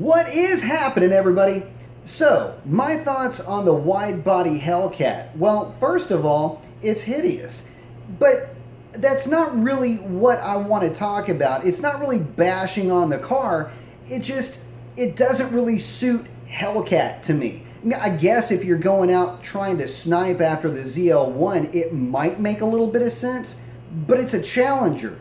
What is happening, everybody? So, my thoughts on the Widebody Hellcat. Well, first of all, it's hideous. But that's not really what I want to talk about. It's not really bashing on the car. It doesn't really suit Hellcat to me. I guess if you're going out trying to snipe after the ZL1, it might make a little bit of sense, but it's a Challenger.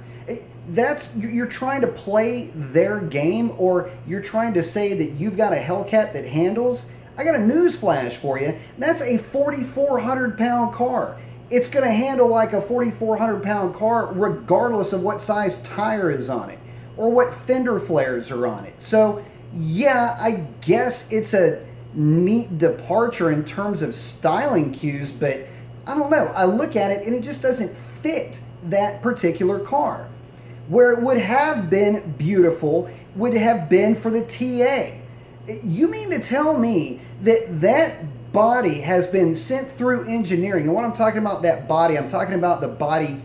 You're trying to play their game, or you're trying to say that you've got a Hellcat that handles. I got a news flash for you. That's a 4,400 pound car. It's going to handle like a 4,400 pound car regardless of what size tire is on it or what fender flares are on it. So yeah, I guess it's a neat departure in terms of styling cues, but I don't know. I look at it and it just doesn't fit that particular car. Where it would have been beautiful would have been for the TA. You mean to tell me that that body has been sent through engineering? And when I'm talking about that body, I'm talking about the body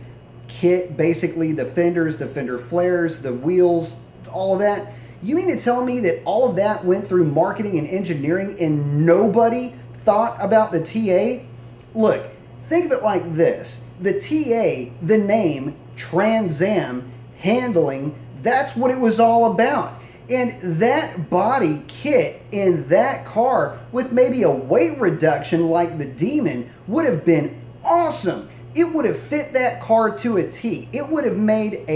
kit, basically the fenders, the fender flares, the wheels, all of that. You mean to tell me that all of that went through marketing and engineering and nobody thought about the TA? Look, think of it like this. The TA, the name, Trans Am, handling, that's what it was all about. And that body kit in that car with maybe a weight reduction like the Demon would have been awesome. It would have fit that car to a T. It would have made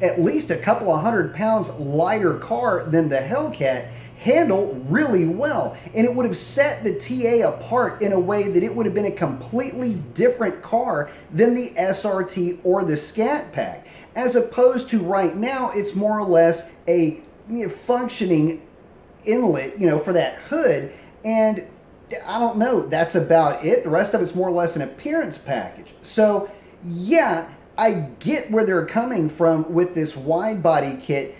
at least a couple of 100 pounds lighter car than the Hellcat handle really well, and it would have set the TA apart in a way that it would have been a completely different car than the SRT or the Scat Pack. As opposed to right now, it's more or less a functioning inlet, for that hood, and I don't know, that's about it. The rest of it's more or less an appearance package. So yeah, I get where they're coming from with this wide body kit.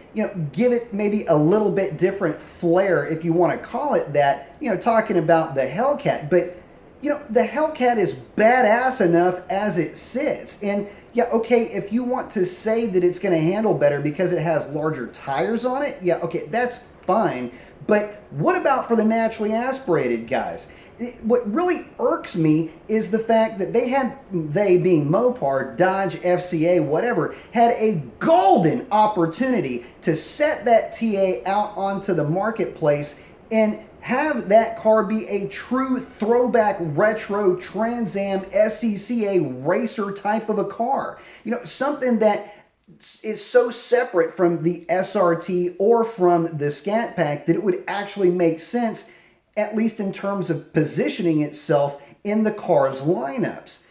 Give it maybe a little bit different flair, if you want to call it that, talking about the Hellcat. But the Hellcat is badass enough as it sits. And yeah, okay, if you want to say that it's going to handle better because it has larger tires on it, yeah, okay, that's fine. But what about for the naturally aspirated guys? What really irks me is the fact that they being Mopar, Dodge, FCA, whatever, had a golden opportunity to set that TA out onto the marketplace and have that car be a true throwback retro Trans Am SCCA racer type of a car. Something that is so separate from the SRT or from the Scat Pack that it would actually make sense, at least in terms of positioning itself in the car's lineups.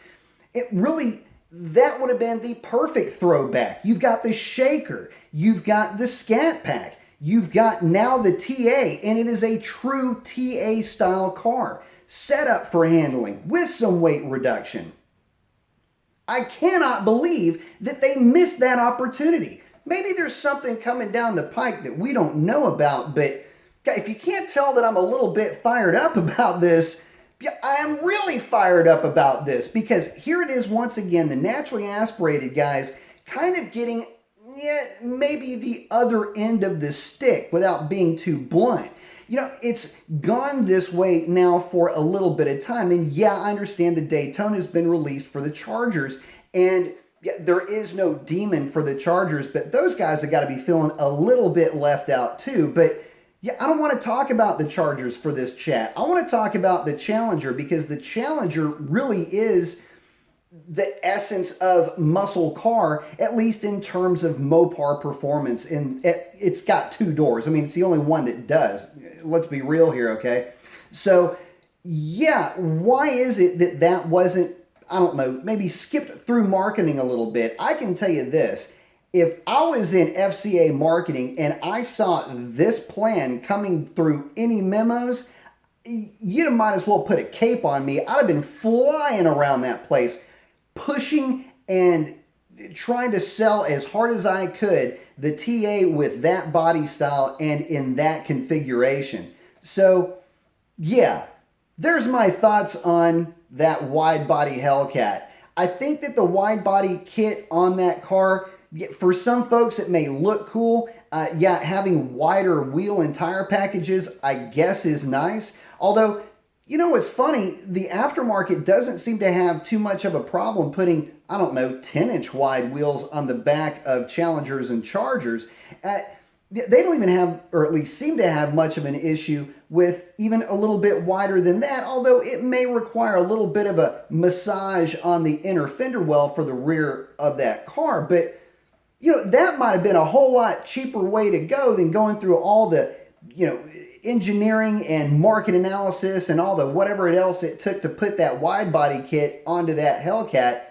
That would have been the perfect throwback. You've got the shaker, you've got the Scat Pack, you've got now the TA, and it is a true TA style car, set up for handling with some weight reduction. I cannot believe that they missed that opportunity. Maybe there's something coming down the pike that we don't know about, but if you can't tell that I'm a little bit fired up about this, yeah, I am really fired up about this, because here it is once again, the naturally aspirated guys kind of getting maybe the other end of the stick without being too blunt. It's gone this way now for a little bit of time, and yeah, I understand the Daytona has been released for the Chargers, and yeah, there is no Demon for the Chargers, but those guys have got to be feeling a little bit left out too. But yeah, I don't want to talk about the Chargers for this chat. I want to talk about the Challenger, because the Challenger really is the essence of muscle car, at least in terms of Mopar performance. And it's got two doors. I mean, it's the only one that does. Let's be real here, okay? So yeah, why is it that wasn't, I don't know, maybe skipped through marketing a little bit? I can tell you this. If I was in FCA marketing and I saw this plan coming through any memos, you might as well put a cape on me. I'd have been flying around that place, pushing and trying to sell as hard as I could the TA with that body style and in that configuration. So yeah, there's my thoughts on that wide body Hellcat. I think that the wide body kit on that car, for some folks it may look cool. Yeah, having wider wheel and tire packages, I guess, is nice. Although, you know what's funny? The aftermarket doesn't seem to have too much of a problem putting, I don't know, 10-inch wide wheels on the back of Challengers and Chargers. They don't even have, or at least seem to have, much of an issue with even a little bit wider than that, although it may require a little bit of a massage on the inner fender well for the rear of that car. But you know, that might have been a whole lot cheaper way to go than going through all the, you know, engineering and market analysis and all the whatever else it took to put that wide body kit onto that Hellcat.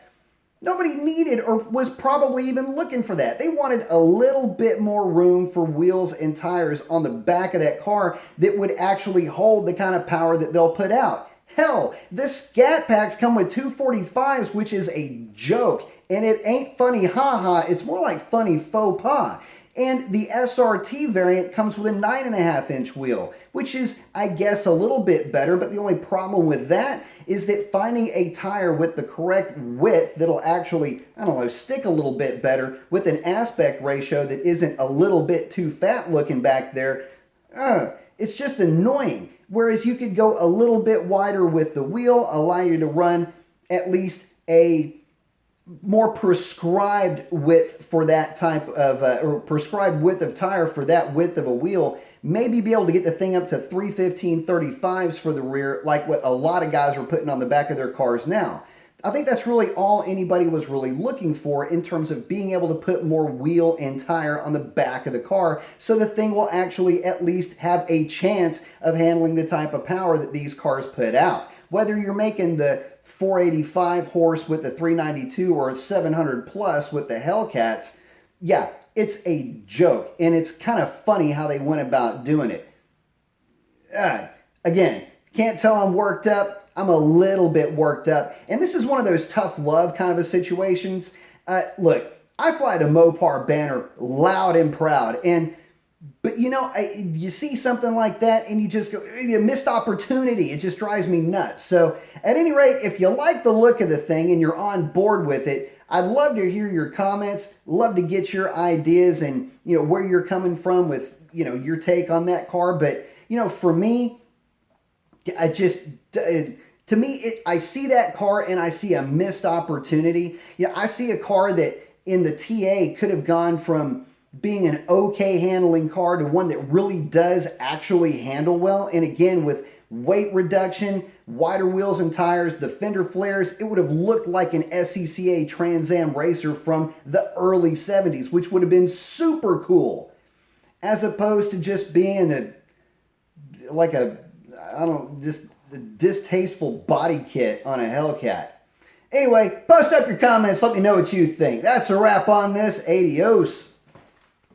Nobody needed or was probably even looking for that. They wanted a little bit more room for wheels and tires on the back of that car that would actually hold the kind of power that they'll put out. Hell, the Scat Packs come with 245s, which is a joke. And it ain't funny ha-ha, it's more like funny faux pas. And the SRT variant comes with a 9.5-inch wheel, which is, I guess, a little bit better, but the only problem with that is that finding a tire with the correct width that'll actually, I don't know, stick a little bit better with an aspect ratio that isn't a little bit too fat looking back there, it's just annoying. Whereas you could go a little bit wider with the wheel, allow you to run at least a more prescribed width for that type of, or prescribed width of tire for that width of a wheel, maybe be able to get the thing up to 315/35s for the rear, like what a lot of guys are putting on the back of their cars now. I think that's really all anybody was really looking for in terms of being able to put more wheel and tire on the back of the car, so the thing will actually at least have a chance of handling the type of power that these cars put out. Whether you're making the 485 horse with the 392 or 700 plus with the Hellcats, yeah, it's a joke. And it's kind of funny how they went about doing it. Again, can't tell I'm worked up. I'm a little bit worked up. And this is one of those tough love kind of a situations. Look, I fly the Mopar banner loud and proud. But you know, you see something like that and you just go, a missed opportunity. It just drives me nuts. So at any rate, if you like the look of the thing and you're on board with it, I'd love to hear your comments, love to get your ideas and, you know, where you're coming from with, you know, your take on that car. But, you know, for me, I just, to me, I see that car and I see a missed opportunity. You know, I see a car that in the TA could have gone from being an okay handling car to one that really does actually handle well. And again, with weight reduction, wider wheels and tires, the fender flares, it would have looked like an SCCA Trans Am racer from the early 70s, which would have been super cool, as opposed to just being just a distasteful body kit on a Hellcat. Anyway, post up your comments, let me know what you think. That's a wrap on this. Adios.